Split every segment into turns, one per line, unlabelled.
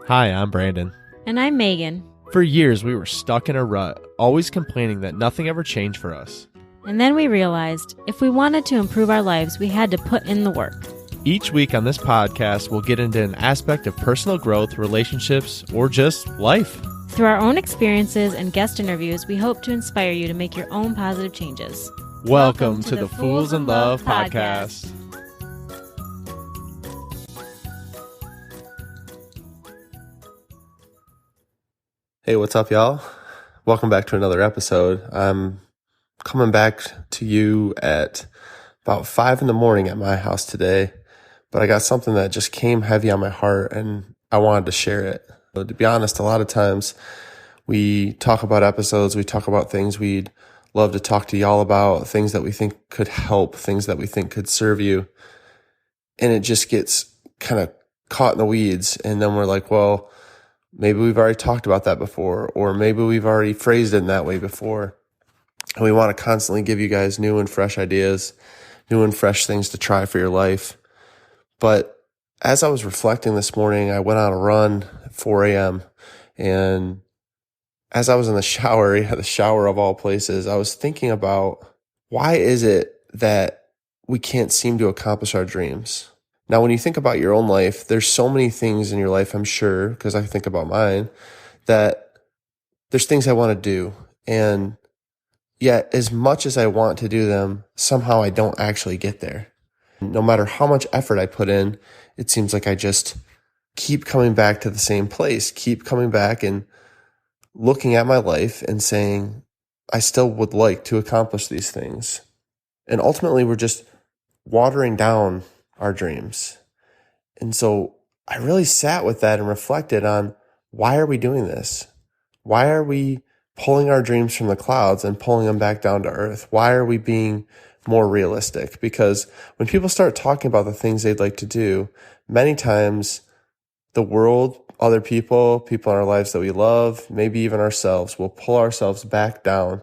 Hi, I'm Brandon.
And I'm Megan.
For years, we were stuck in a rut, always complaining that nothing ever changed for us.
And then we realized if we wanted to improve our lives, we had to put in the work.
Each week on this podcast, we'll get into an aspect of personal growth, relationships, or just life.
Through our own experiences and guest interviews, we hope to inspire you to make your own positive changes.
Welcome to the Fools in Love podcast.
Hey, what's up, y'all? Welcome back to another episode. I'm coming back to you at about 5 a.m. at my house today, but I got something that just came heavy on my heart and I wanted to share it. So to be honest, a lot of times we talk about episodes, we talk about things we'd love to talk to y'all about, things that we think could help, things that we think could serve you, and it just gets kind of caught in the weeds, and then we're like, well, maybe we've already talked about that before, or maybe we've already phrased it in that way before. And we want to constantly give you guys new and fresh ideas, new and fresh things to try for your life. But as I was reflecting this morning, I went on a run at 4 a.m. And as I was in the shower, the shower of all places, I was thinking about why is it that we can't seem to accomplish our dreams? Now, when you think about your own life, there's so many things in your life, I'm sure, because I think about mine, that there's things I want to do. And yet, as much as I want to do them, somehow I don't actually get there. No matter how much effort I put in, it seems like I just keep coming back to the same place, keep coming back and looking at my life and saying, I still would like to accomplish these things. And ultimately, we're just watering down our dreams. And so I really sat with that and reflected on, why are we doing this? Why are we pulling our dreams from the clouds and pulling them back down to earth? Why are we being more realistic? Because when people start talking about the things they'd like to do, many times the world, other people in our lives that we love, maybe even ourselves, will pull ourselves back down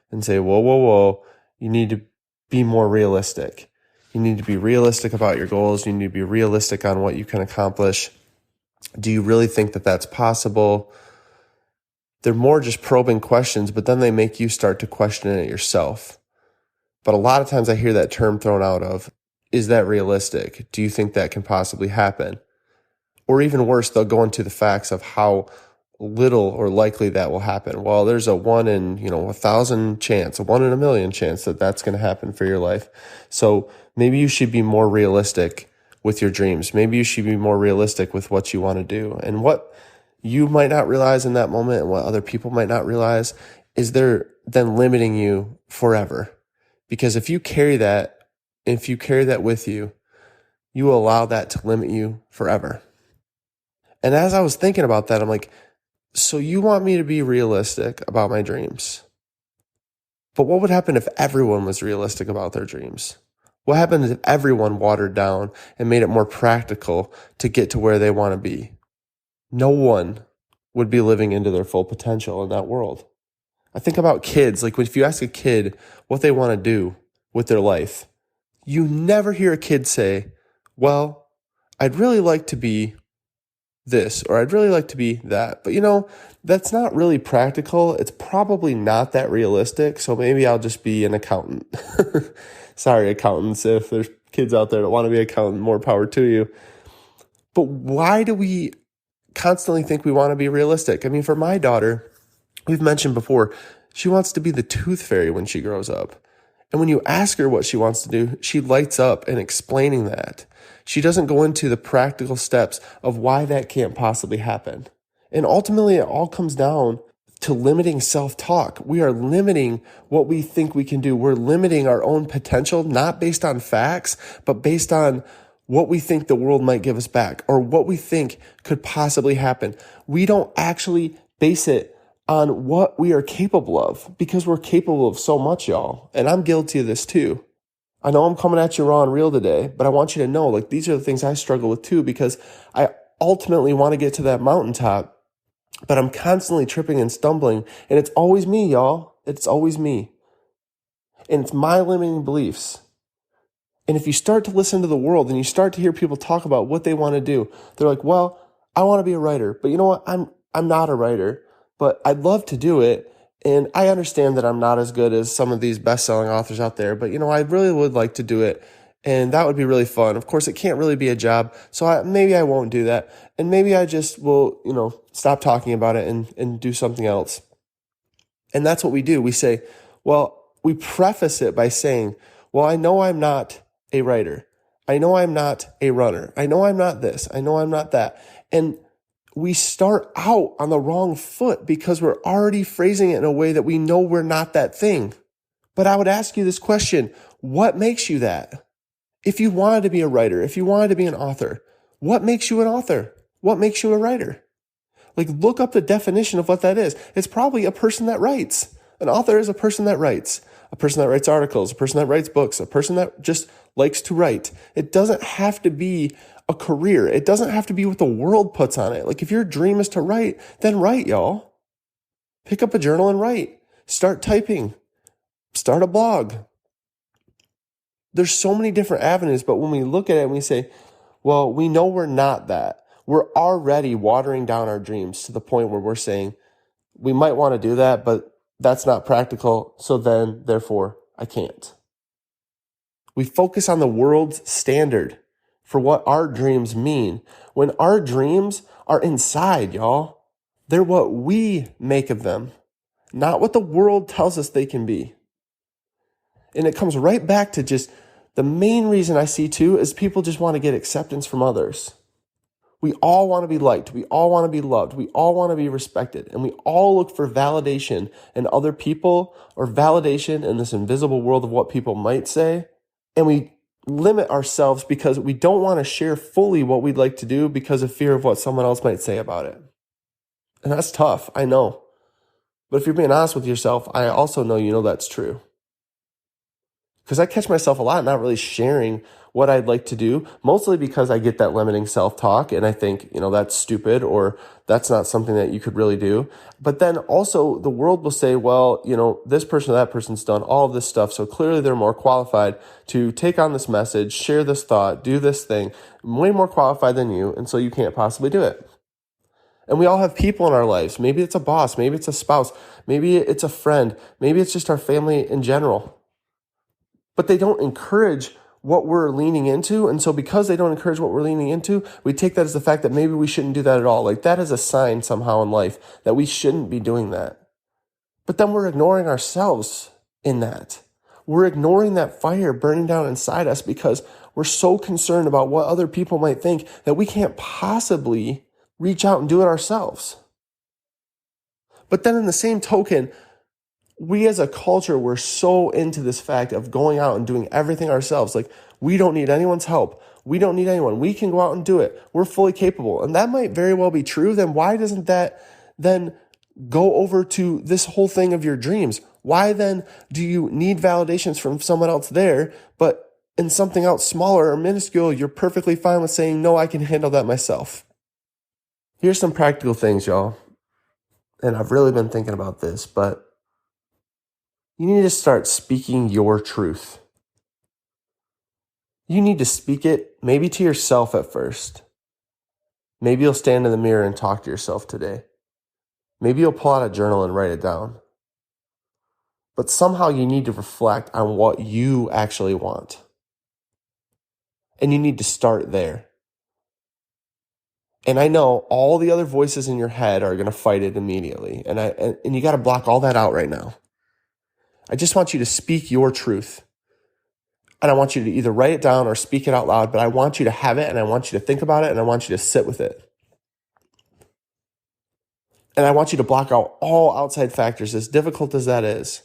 and say, whoa, you need to be more realistic. You need to be realistic about your goals. You need to be realistic on what you can accomplish. Do you really think that that's possible? They're more just probing questions, but then they make you start to question it yourself. But a lot of times I hear that term thrown out of, is that realistic? Do you think that can possibly happen? Or even worse, they'll go into the facts of how little or likely that will happen. Well, there's a 1 in 1,000 chance, a 1 in a million chance that that's going to happen for your life. So maybe you should be more realistic with your dreams. Maybe you should be more realistic with what you want to do. And what you might not realize in that moment and what other people might not realize is they're then limiting you forever. Because if you carry that with you, you will allow that to limit you forever. And as I was thinking about that, I'm like, so you want me to be realistic about my dreams? But what would happen if everyone was realistic about their dreams? What happens if everyone watered down and made it more practical to get to where they want to be? No one would be living into their full potential in that world. I think about kids, like if you ask a kid what they want to do with their life, you never hear a kid say, well, I'd really like to be this, or I'd really like to be that. But that's not really practical. It's probably not that realistic. So maybe I'll just be an accountant. Sorry, accountants, if there's kids out there that want to be an accountant, more power to you. But why do we constantly think we want to be realistic? I mean, for my daughter, we've mentioned before, she wants to be the tooth fairy when she grows up. And when you ask her what she wants to do, she lights up in explaining that. She doesn't go into the practical steps of why that can't possibly happen. And ultimately, it all comes down to limiting self-talk. We are limiting what we think we can do. We're limiting our own potential, not based on facts, but based on what we think the world might give us back or what we think could possibly happen. We don't actually base it on what we are capable of, because we're capable of so much, y'all. And I'm guilty of this too. I know I'm coming at you raw and real today, but I want you to know, these are the things I struggle with too, because I ultimately want to get to that mountaintop, but I'm constantly tripping and stumbling, and it's always me, y'all. It's always me. And it's my limiting beliefs. And if you start to listen to the world and you start to hear people talk about what they want to do, they're like, well, I want to be a writer, but you know what? I'm not a writer, but I'd love to do it. And I understand that I'm not as good as some of these best-selling authors out there, but I really would like to do it. And that would be really fun. Of course, it can't really be a job, so maybe I won't do that. And maybe I just will, stop talking about it and do something else. And that's what we do. We say, we preface it by saying, I know I'm not a writer. I know I'm not a runner. I know I'm not this. I know I'm not that. And we start out on the wrong foot because we're already phrasing it in a way that we know we're not that thing. But I would ask you this question: what makes you that? If you wanted to be a writer, if you wanted to be an author, what makes you an author? What makes you a writer? Look up the definition of what that is. It's probably a person that writes. An author is a person that writes articles, a person that writes books, a person that just likes to write. It doesn't have to be a career. It doesn't have to be what the world puts on it. If your dream is to write, then write, y'all. Pick up a journal and write. Start typing. Start a blog. There's so many different avenues, but when we look at it and we say, we know we're not that. We're already watering down our dreams to the point where we're saying, we might want to do that, but that's not practical, so then, therefore, I can't. We focus on the world's standard for what our dreams mean, when our dreams are inside, y'all. They're what we make of them, not what the world tells us they can be. And it comes right back to just the main reason I see too is people just want to get acceptance from others. We all want to be liked. We all want to be loved. We all want to be respected. And we all look for validation in other people or validation in this invisible world of what people might say. And we limit ourselves because we don't want to share fully what we'd like to do because of fear of what someone else might say about it. And that's tough, I know. But if you're being honest with yourself, I also know that's true. Because I catch myself a lot not really sharing what I'd like to do, mostly because I get that limiting self-talk and I think, that's stupid or that's not something that you could really do. But then also the world will say, this person or that person's done all of this stuff, so clearly they're more qualified to take on this message, share this thought, do this thing, way more qualified than you, and so you can't possibly do it. And we all have people in our lives. Maybe it's a boss, maybe it's a spouse, maybe it's a friend, maybe it's just our family in general. But they don't encourage what we're leaning into. And so because they don't encourage what we're leaning into, we take that as the fact that maybe we shouldn't do that at all. That is a sign somehow in life that we shouldn't be doing that. But then we're ignoring ourselves in that. We're ignoring that fire burning down inside us because we're so concerned about what other people might think that we can't possibly reach out and do it ourselves. But then in the same token, we as a culture, we're so into this fact of going out and doing everything ourselves. We don't need anyone's help. We don't need anyone. We can go out and do it. We're fully capable. And that might very well be true. Then why doesn't that then go over to this whole thing of your dreams? Why then do you need validations from someone else there, but in something else smaller or minuscule, you're perfectly fine with saying, no, I can handle that myself? Here's some practical things, y'all. And I've really been thinking about this, but you need to start speaking your truth. You need to speak it maybe to yourself at first. Maybe you'll stand in the mirror and talk to yourself today. Maybe you'll pull out a journal and write it down. But somehow you need to reflect on what you actually want. And you need to start there. And I know all the other voices in your head are going to fight it immediately. And you got to block all that out right now. I just want you to speak your truth. And I want you to either write it down or speak it out loud, but I want you to have it and I want you to think about it and I want you to sit with it. And I want you to block out all outside factors, as difficult as that is,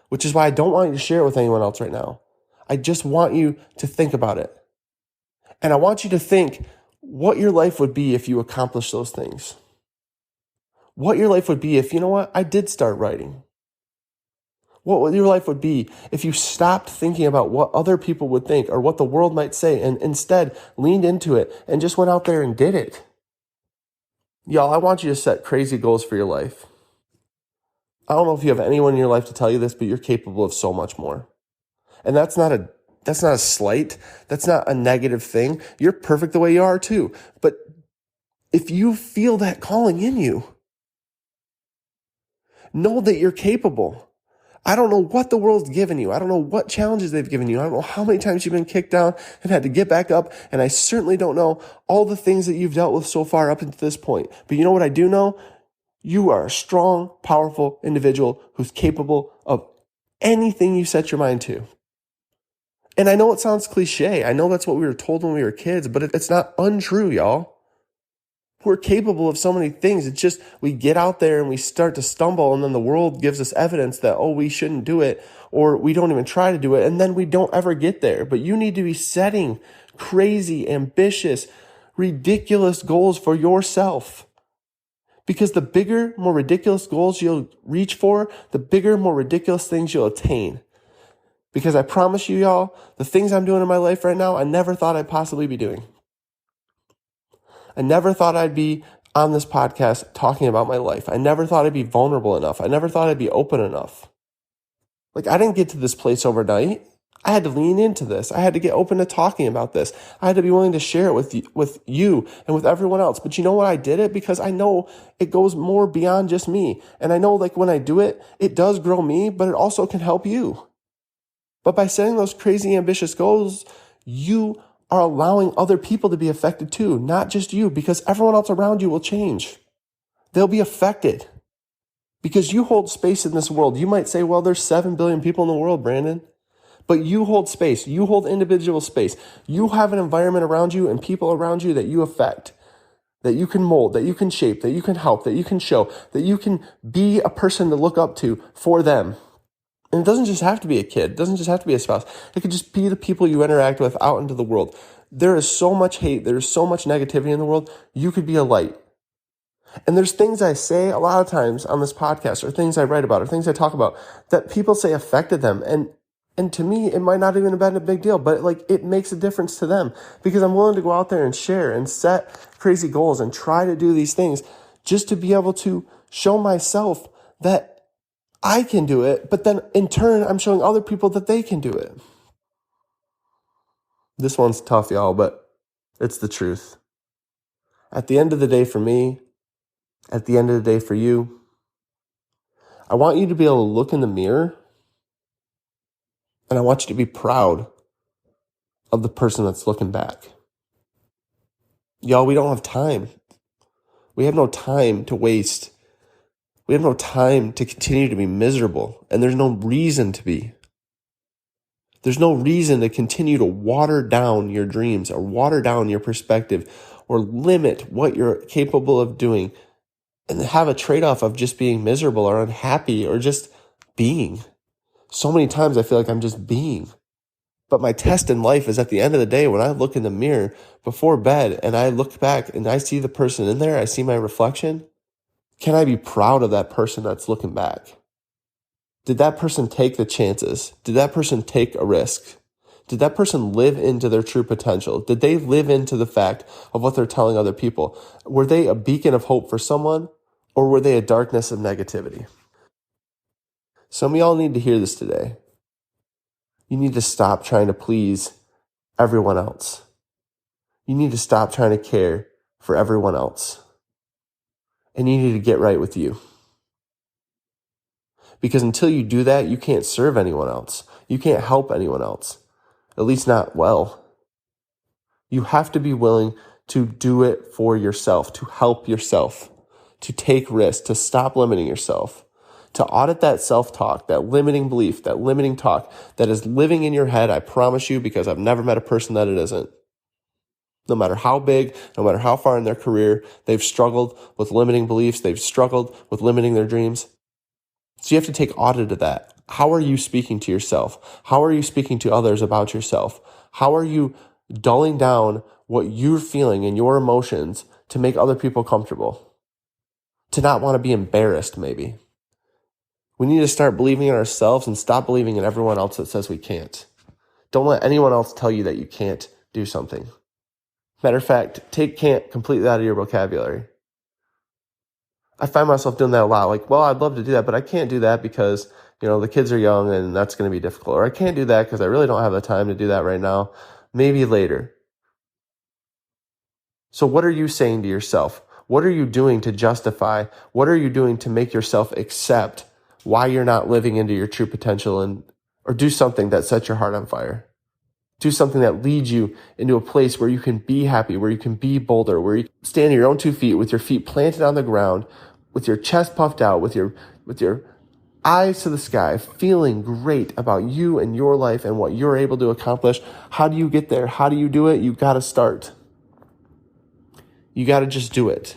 which is why I don't want you to share it with anyone else right now. I just want you to think about it. And I want you to think what your life would be if you accomplished those things. What your life would be if, I did start writing. What your life would be if you stopped thinking about what other people would think or what the world might say and instead leaned into it and just went out there and did it. Y'all, I want you to set crazy goals for your life. I don't know if you have anyone in your life to tell you this, but you're capable of so much more. And that's not a slight. That's not a negative thing. You're perfect the way you are too. But if you feel that calling in you, know that you're capable. I don't know what the world's given you. I don't know what challenges they've given you. I don't know how many times you've been kicked down and had to get back up. And I certainly don't know all the things that you've dealt with so far up until this point. But you know what I do know? You are a strong, powerful individual who's capable of anything you set your mind to. And I know it sounds cliche. I know that's what we were told when we were kids, but it's not untrue, y'all. We're capable of so many things. It's just we get out there and we start to stumble, and then the world gives us evidence that, oh, we shouldn't do it, or we don't even try to do it, and then we don't ever get there. But you need to be setting crazy, ambitious, ridiculous goals for yourself. Because the bigger, more ridiculous goals you'll reach for, the bigger, more ridiculous things you'll attain. Because I promise you, y'all, the things I'm doing in my life right now, I never thought I'd possibly be doing. I never thought I'd be on this podcast talking about my life. I never thought I'd be vulnerable enough. I never thought I'd be open enough. Like, I didn't get to this place overnight. I had to lean into this. I had to get open to talking about this. I had to be willing to share it with you and with everyone else. But you know what? I did it because I know it goes more beyond just me. And I know, like, when I do it, it does grow me, but it also can help you. But by setting those crazy ambitious goals, you are allowing other people to be affected too, not just you, because everyone else around you will change. They'll be affected because you hold space in this world. You might say, well, there's 7 billion people in the world, Brandon, but you hold space. You hold individual space. You have an environment around you and people around you that you affect, that you can mold, that you can shape, that you can help, that you can show, that you can be a person to look up to for them. And it doesn't just have to be a kid. It doesn't just have to be a spouse. It could just be the people you interact with out into the world. There is so much hate. There is so much negativity in the world. You could be a light. And there's things I say a lot of times on this podcast, or things I write about, or things I talk about that people say affected them. And to me, it might not even have been a big deal, but it makes a difference to them because I'm willing to go out there and share and set crazy goals and try to do these things just to be able to show myself that I can do it, but then in turn, I'm showing other people that they can do it. This one's tough, y'all, but it's the truth. At the end of the day for me, at the end of the day for you, I want you to be able to look in the mirror and I want you to be proud of the person that's looking back. Y'all, we don't have time. We have no time to waste. We have no time to continue to be miserable, and there's no reason to be. There's no reason to continue to water down your dreams or water down your perspective or limit what you're capable of doing and have a trade-off of just being miserable or unhappy or just being. So many times I feel like I'm just being. But my test in life is at the end of the day when I look in the mirror before bed and I look back and I see the person in there, I see my reflection. Can I be proud of that person that's looking back? Did that person take the chances? Did that person take a risk? Did that person live into their true potential? Did they live into the fact of what they're telling other people? Were they a beacon of hope for someone, or were they a darkness of negativity? Some of y'all need to hear this today. You need to stop trying to please everyone else. You need to stop trying to care for everyone else. And you need to get right with you. Because until you do that, you can't serve anyone else. You can't help anyone else. At least not well. You have to be willing to do it for yourself, to help yourself, to take risks, to stop limiting yourself, to audit that self-talk, that limiting belief, that limiting talk that is living in your head, I promise you, because I've never met a person that it isn't. No matter how big, no matter how far in their career, they've struggled with limiting beliefs. They've struggled with limiting their dreams. So you have to take audit of that. How are you speaking to yourself? How are you speaking to others about yourself? How are you dulling down what you're feeling and your emotions to make other people comfortable? To not want to be embarrassed, maybe. We need to start believing in ourselves and stop believing in everyone else that says we can't. Don't let anyone else tell you that you can't do something. Matter of fact, take can't completely out of your vocabulary. I find myself doing that a lot. Like, well, I'd love to do that, but I can't do that because, the kids are young and that's going to be difficult. Or I can't do that because I really don't have the time to do that right now. Maybe later. So what are you saying to yourself? What are you doing to justify? What are you doing to make yourself accept why you're not living into your true potential, or do something that sets your heart on fire? Do something that leads you into a place where you can be happy, where you can be bolder, where you stand on your own 2 feet with your feet planted on the ground, with your chest puffed out, with your eyes to the sky, feeling great about you and your life and what you're able to accomplish. How do you get there? How do you do it? You got to start. You got to just do it.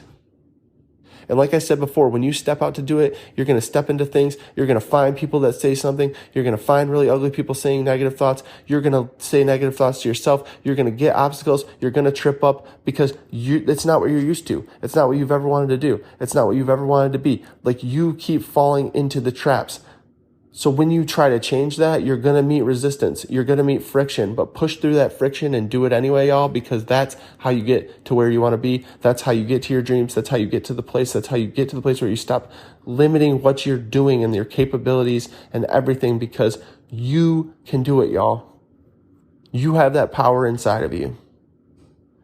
And like I said before, when you step out to do it, you're going to step into things. You're going to find people that say something. You're going to find really ugly people saying negative thoughts. You're going to say negative thoughts to yourself. You're going to get obstacles. You're going to trip up because it's not what you're used to. It's not what you've ever wanted to do. It's not what you've ever wanted to be. Like, you keep falling into the traps. So when you try to change that, you're going to meet resistance. You're going to meet friction, but push through that friction and do it anyway, y'all, because that's how you get to where you want to be. That's how you get to your dreams. That's how you get to the place. That's how you get to the place where you stop limiting what you're doing and your capabilities and everything, because you can do it, y'all. You have that power inside of you.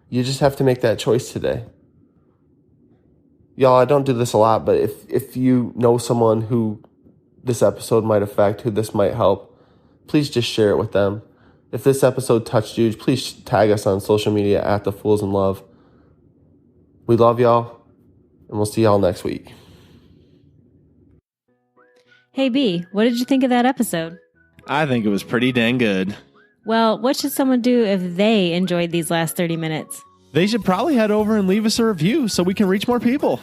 You just have to make that choice today. Y'all, I don't do this a lot, but if you know someone who this episode might affect, who this might help, please just share it with them. If this episode touched you, please tag us on social media at The Fools in Love. We love y'all, and we'll see y'all next week.
Hey B, what did you think of that episode?
I think it was pretty dang good.
Well, what should someone do if they enjoyed these last 30 minutes?
They should probably head over and leave us a review so we can reach more people.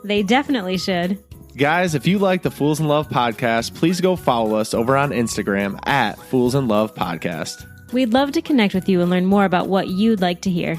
They definitely should.
Guys, if you like the Fools in Love podcast, please go follow us over on Instagram at Fools in Love Podcast.
We'd love to connect with you and learn more about what you'd like to hear.